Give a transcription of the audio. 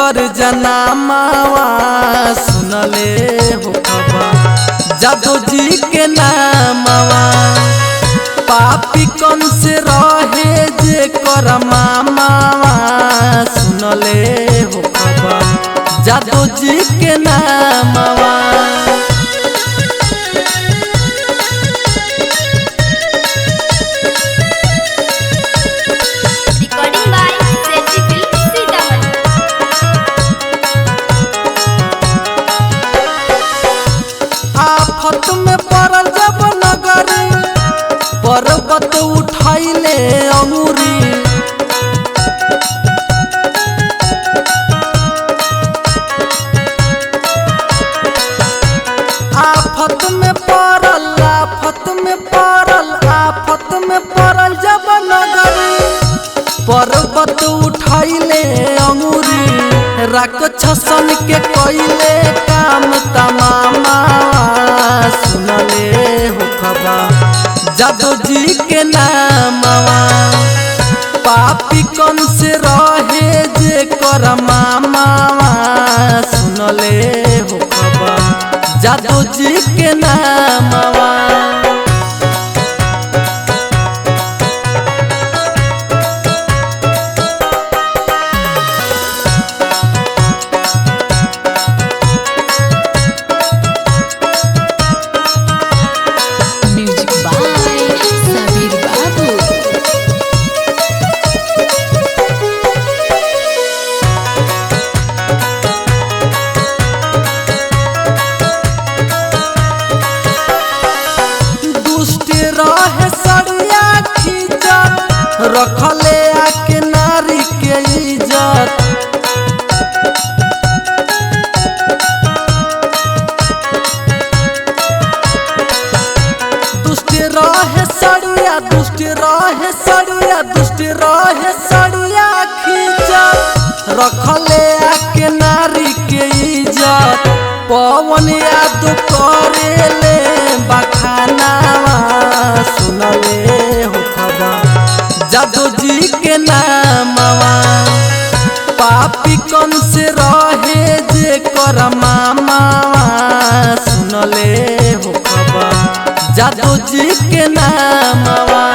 कर जनामावा सुनले हो खबर जादू जी के नामवा पापी कौन से रहे जे कर मामावा सुनले हो खबर जादू जी के नामवा। आफत में पड़ल जब नगर पर्वत उठाइले अंगूरी आफत में पड़ल जब नगर पर्वत उठाइले अंगूरी राक्षसन के कइले काम तमामा सुनले हो खबर जादू जी के नामवा पापी कौन से रहे जे कर मामावा सुनले हो खबर जादू जी के नामवा। रहे सड़िया खींचत रखले आके नारी के इज्जत दुष्ट रहे सड़िया खींचत रखले आके नारी के इज्जत पवन याद करेले बखानावा सुनले हो खबर जादू जी के नामवा पापी कौन से रहे जे कर मामावा सुनले हो खबर जादू जी के नामवा।